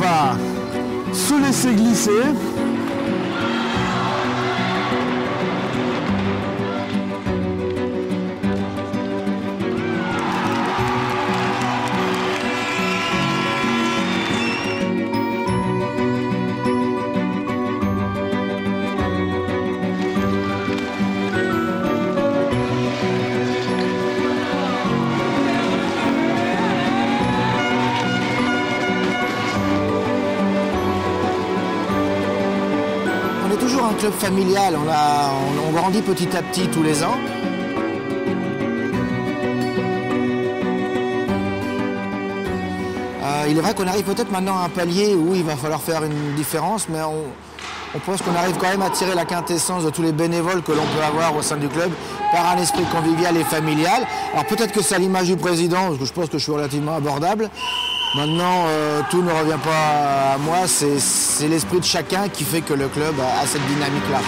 va se laisser glisser. Un club familial, on grandit petit à petit tous les ans. Il est vrai qu'on arrive peut-être maintenant à un palier où il va falloir faire une différence, mais on pense qu'on arrive quand même à tirer la quintessence de tous les bénévoles que l'on peut avoir au sein du club par un esprit convivial et familial. Alors peut-être que c'est à l'image du président, parce que je pense que je suis relativement abordable. Maintenant, tout ne revient pas à moi, c'est l'esprit de chacun qui fait que le club a cette dynamique-là.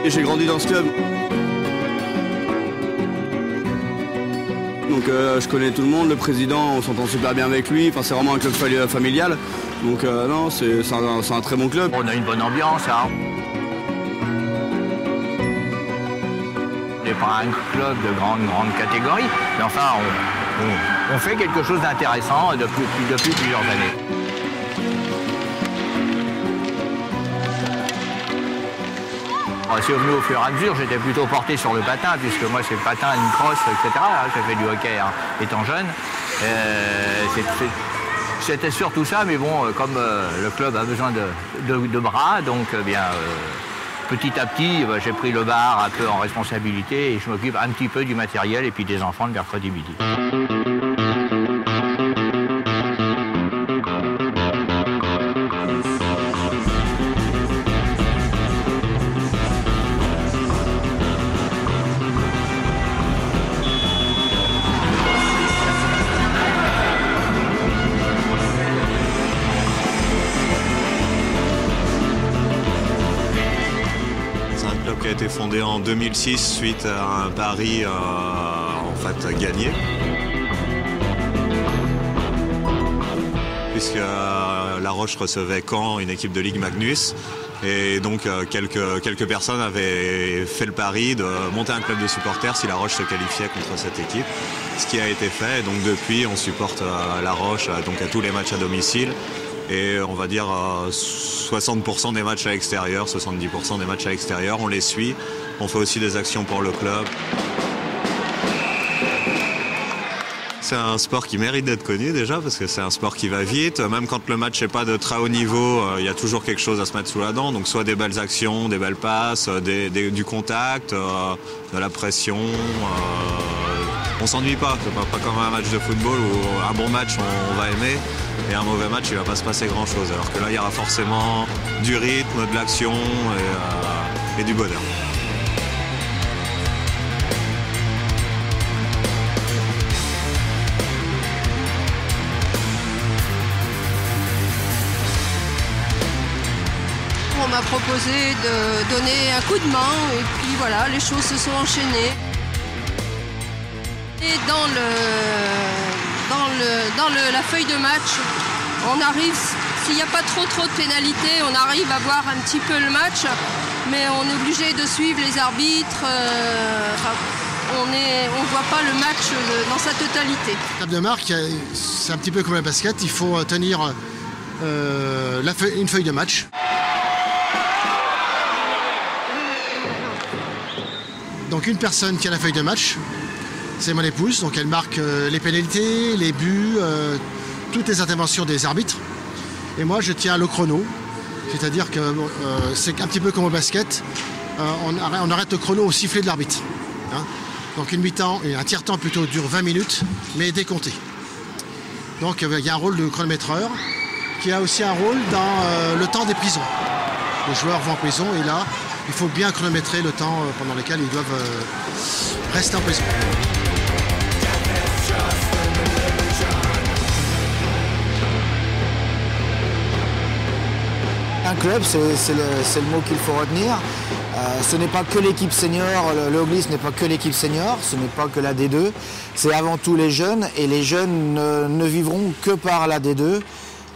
J'ai grandi dans ce club. Donc je connais tout le monde, le président, on s'entend super bien avec lui, enfin, c'est vraiment un club familial. Donc non, c'est un très bon club. On a une bonne ambiance, hein. On n'est pas un club de grande catégorie, mais enfin on fait quelque chose d'intéressant depuis plusieurs années. C'est venu au fur et à mesure, j'étais plutôt porté sur le patin, puisque moi c'est le patin, une crosse, etc. J'ai fait du hockey étant jeune. C'était surtout ça, mais bon, comme le club a besoin de bras, donc bien, petit à petit, j'ai pris le bar un peu en responsabilité et je m'occupe un petit peu du matériel et puis des enfants le mercredi midi. Qui a été fondé en 2006 suite à un pari en fait gagné. Puisque La Roche recevait Caen, une équipe de Ligue Magnus. Et donc quelques personnes avaient fait le pari de monter un club de supporters si La Roche se qualifiait contre cette équipe. Ce qui a été fait. Donc depuis, on supporte La Roche donc à tous les matchs à domicile. Et on va dire 60% des matchs à l'extérieur, 70% des matchs à l'extérieur, on les suit. On fait aussi des actions pour le club. C'est un sport qui mérite d'être connu déjà, parce que c'est un sport qui va vite. Même quand le match n'est pas de très haut niveau, il y a toujours quelque chose à se mettre sous la dent. Donc soit des belles actions, des belles passes, du contact, de la pression. On s'ennuie pas, c'est pas comme un match de football où un bon match on va aimer et un mauvais match il va pas se passer grand chose. Alors que là il y aura forcément du rythme, de l'action et du bonheur. On m'a proposé de donner un coup de main et puis voilà, les choses se sont enchaînées. Et dans la feuille de match, on arrive, s'il n'y a pas trop de pénalités, on arrive à voir un petit peu le match, mais on est obligé de suivre les arbitres. On ne voit pas le match dans sa totalité. La table de marque, c'est un petit peu comme la basket, il faut tenir une feuille de match. Donc une personne qui a la feuille de match, c'est mon épouse, donc elle marque les pénalités, les buts, toutes les interventions des arbitres. Et moi je tiens le chrono, c'est-à-dire que c'est un petit peu comme au basket, on arrête le chrono au sifflet de l'arbitre. Hein. Donc une mi-temps et un tiers-temps plutôt dure 20 minutes, mais décompté. Donc il y a un rôle de chronométreur qui a aussi un rôle dans le temps des prisons. Les joueurs vont en prison et là, il faut bien chronométrer le temps pendant lequel ils doivent rester en prison. club, c'est le mot qu'il faut retenir. Ce n'est pas que l'équipe senior, le Haut-Glisse n'est pas que l'équipe senior, ce n'est pas que la D2, c'est avant tout les jeunes, et les jeunes ne vivront que par la D2,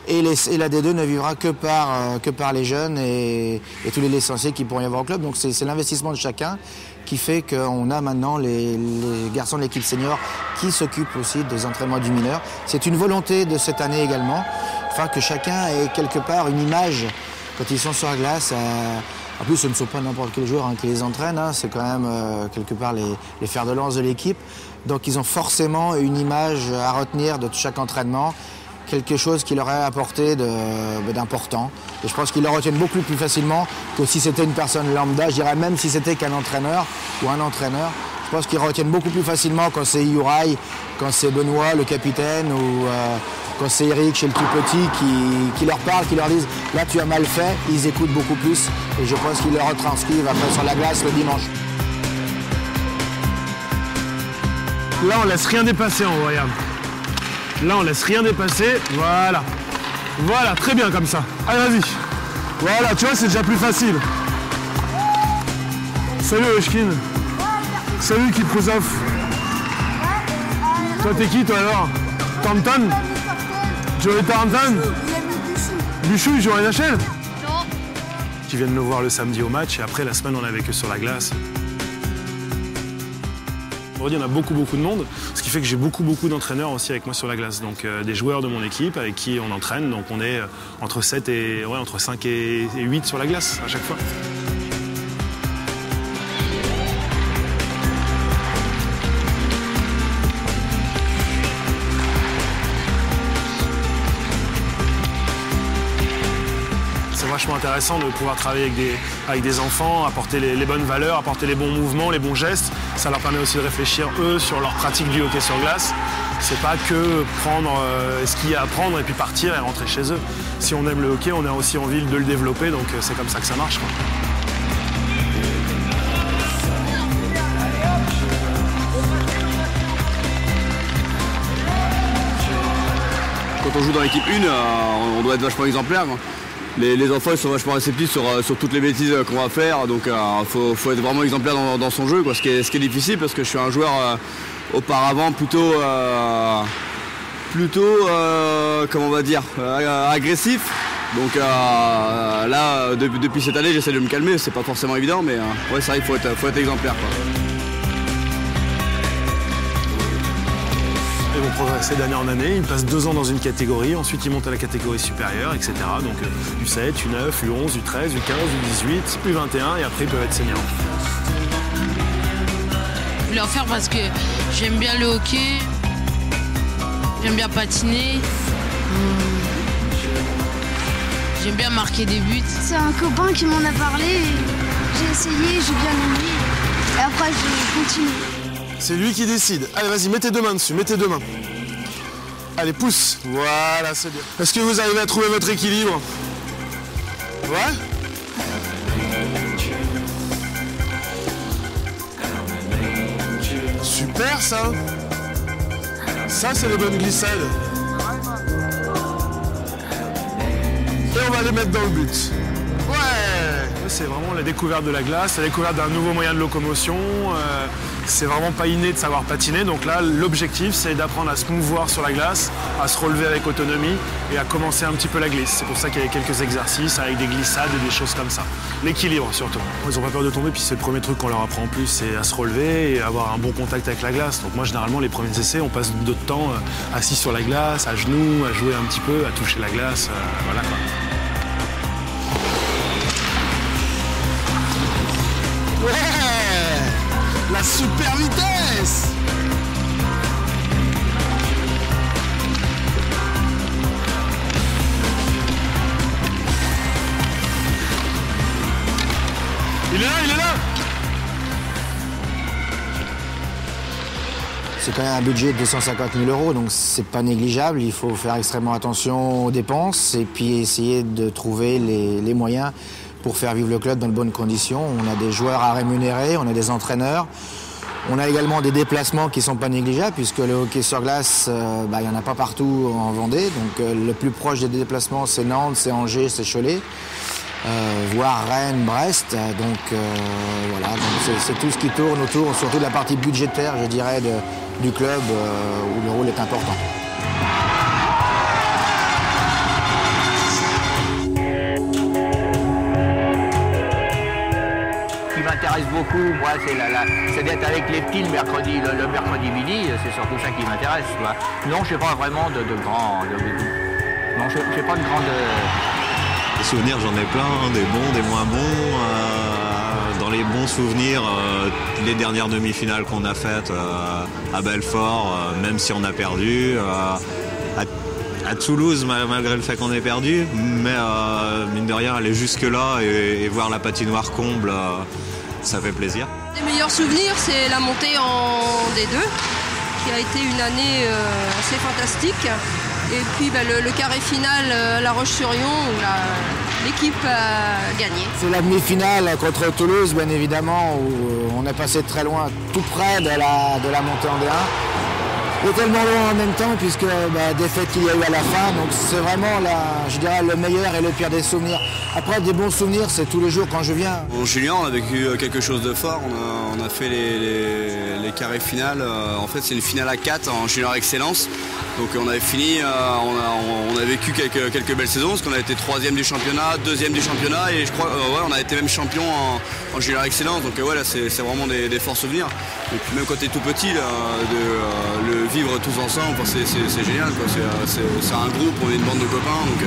et la D2 ne vivra que par les jeunes et tous les licenciés qui pourront y avoir au club. Donc c'est l'investissement de chacun qui fait qu'on a maintenant les garçons de l'équipe senior qui s'occupent aussi des entraînements du mineur. C'est une volonté de cette année également, enfin que chacun ait quelque part une image quand ils sont sur la glace. En plus, ce ne sont pas n'importe quel joueur qui les entraîne, c'est quand même quelque part les fers de lance de l'équipe. Donc ils ont forcément une image à retenir de chaque entraînement, quelque chose qui leur a apporté d'important. Et je pense qu'ils le retiennent beaucoup plus facilement que si c'était une personne lambda. Je dirais même si c'était qu'un entraîneur ou un entraîneur. Je pense qu'ils retiennent beaucoup plus facilement quand c'est Uraï, quand c'est Benoît, le capitaine, ou quand c'est Eric chez le tout petit qui leur parle, qui leur disent « là tu as mal fait », ils écoutent beaucoup plus. Et je pense qu'ils le retranscrivent après sur la glace le dimanche. Là, on laisse rien dépasser en haut, regarde. Là, on laisse rien dépasser. Voilà. Voilà, très bien comme ça. Allez, vas-y. Voilà, tu vois, c'est déjà plus facile. Salut, Oshkin. Salut, Kip Kruzov. Toi, t'es qui, toi, alors? Tantan? Joey Tarantan? Buchou, il joue à NHL? Non. Qui viennent nous voir le samedi au match et après, la semaine, on est avec eux sur la glace. Aujourd'hui, on a beaucoup de monde, ce qui fait que j'ai beaucoup d'entraîneurs aussi avec moi sur la glace. Donc des joueurs de mon équipe avec qui on entraîne. Donc on est entre 5 et 8 sur la glace à chaque fois. C'est vachement intéressant de pouvoir travailler avec des enfants, apporter les bonnes valeurs, apporter les bons mouvements, les bons gestes. Ça leur permet aussi de réfléchir, eux, sur leur pratique du hockey sur glace. C'est pas que prendre ce qu'il y a à prendre et puis partir et rentrer chez eux. Si on aime le hockey, on a aussi envie de le développer, donc c'est comme ça que ça marche, quoi. Quand on joue dans l'équipe 1, on doit être vachement exemplaire, quoi. Les enfants ils sont vachement réceptifs sur toutes les bêtises qu'on va faire, donc faut être vraiment exemplaire dans son jeu, quoi. Ce qui est difficile parce que je suis un joueur auparavant plutôt comment on va dire, agressif. Donc là depuis cette année j'essaie de me calmer, c'est pas forcément évident, mais ouais, c'est vrai qu'il faut être exemplaire, quoi. Ils vont progresser d'année en année, ils passent 2 ans dans une catégorie, ensuite ils montent à la catégorie supérieure, etc. Donc U7, U9, U11, U13, U15, U18, U21 et après ils peuvent être seniors. Je voulais en faire parce que j'aime bien le hockey, j'aime bien patiner, j'aime bien marquer des buts. C'est un copain qui m'en a parlé, et j'ai essayé, j'ai bien aimé et après j'ai continué. C'est lui qui décide. Allez, vas-y, mets tes 2 mains dessus, mets tes 2 mains. Allez, pousse. Voilà, c'est bien. Est-ce que vous arrivez à trouver votre équilibre? Ouais? Super, ça. Ça, c'est les bonnes glissades. Et on va les mettre dans le but. Ouais! C'est vraiment la découverte de la glace, la découverte d'un nouveau moyen de locomotion. C'est vraiment pas inné de savoir patiner, donc là l'objectif c'est d'apprendre à se mouvoir sur la glace, à se relever avec autonomie et à commencer un petit peu la glisse. C'est pour ça qu'il y a quelques exercices avec des glissades et des choses comme ça. L'équilibre surtout. Ils n'ont pas peur de tomber, puis c'est le premier truc qu'on leur apprend en plus, c'est à se relever et avoir un bon contact avec la glace. Donc moi généralement les premiers essais on passe d'autres temps assis sur la glace, à genoux, à jouer un petit peu, à toucher la glace, voilà quoi. Ouais, la super vitesse! Il est là, il est là! C'est quand même un budget de 250 000 €, donc c'est pas négligeable. Il faut faire extrêmement attention aux dépenses et puis essayer de trouver les moyens pour faire vivre le club dans de bonnes conditions. On a des joueurs à rémunérer, on a des entraîneurs. On a également des déplacements qui ne sont pas négligeables, puisque le hockey sur glace, il n'y en a pas partout en Vendée. Donc le plus proche des déplacements, c'est Nantes, c'est Angers, c'est Cholet. voire Rennes, Brest. Donc voilà, donc c'est tout ce qui tourne autour, surtout de la partie budgétaire, je dirais, du club où le rôle est important. Ce qui m'intéresse beaucoup, moi, c'est d'être avec les petits le mercredi midi, c'est surtout ça qui m'intéresse. Non, je n'ai pas vraiment de grands... Non, je n'ai pas de grande... Les souvenirs, j'en ai plein, des bons, des moins bons. Dans les bons souvenirs, les dernières demi-finales qu'on a faites à Belfort, même si on a perdu, à Toulouse, malgré le fait qu'on ait perdu, mais mine de rien, aller jusque-là et voir la patinoire comble, ça fait plaisir. Les meilleurs souvenirs, c'est la montée en D2, qui a été une année assez fantastique. Et puis le carré final à La Roche-sur-Yon où l'équipe a gagné. C'est la demi-finale contre Toulouse, bien évidemment, où on est passé très loin, tout près de la montée en D1. Et tellement loin en même temps, puisque défaite qu'il y a eu à la fin. Donc c'est vraiment, je dirais, le meilleur et le pire des souvenirs. Après, des bons souvenirs, c'est tous les jours quand je viens. En junior, on a vécu quelque chose de fort. On a fait les carrés finales. En fait, c'est une finale à 4 en junior excellence. Donc on avait fini, on a vécu quelques belles saisons, parce qu'on a été 3e du championnat, 2e du championnat, et je crois on a été même champion en junior excellence. Donc là c'est vraiment des forts souvenirs. Et puis même quand tu es tout petit, là, de le vivre tous ensemble, c'est génial, quoi. C'est un groupe, on est une bande de copains, donc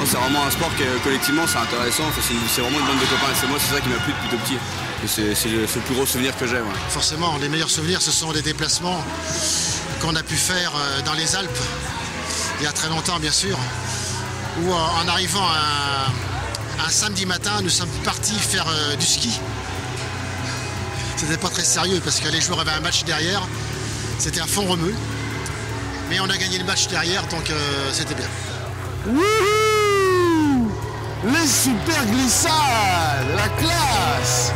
c'est vraiment un sport qui collectivement c'est intéressant. C'est vraiment une bande de copains, et c'est ça qui m'a plu depuis tout petit. C'est le plus gros souvenir que j'ai. Ouais. Forcément, les meilleurs souvenirs, ce sont les déplacements qu'on a pu faire dans les Alpes, il y a très longtemps bien sûr, où en arrivant un samedi matin, nous sommes partis faire du ski. C'était pas très sérieux parce que les joueurs avaient un match derrière, c'était à fond remue, mais on a gagné le match derrière, donc c'était bien. Wouhou! Les super glissades, la classe!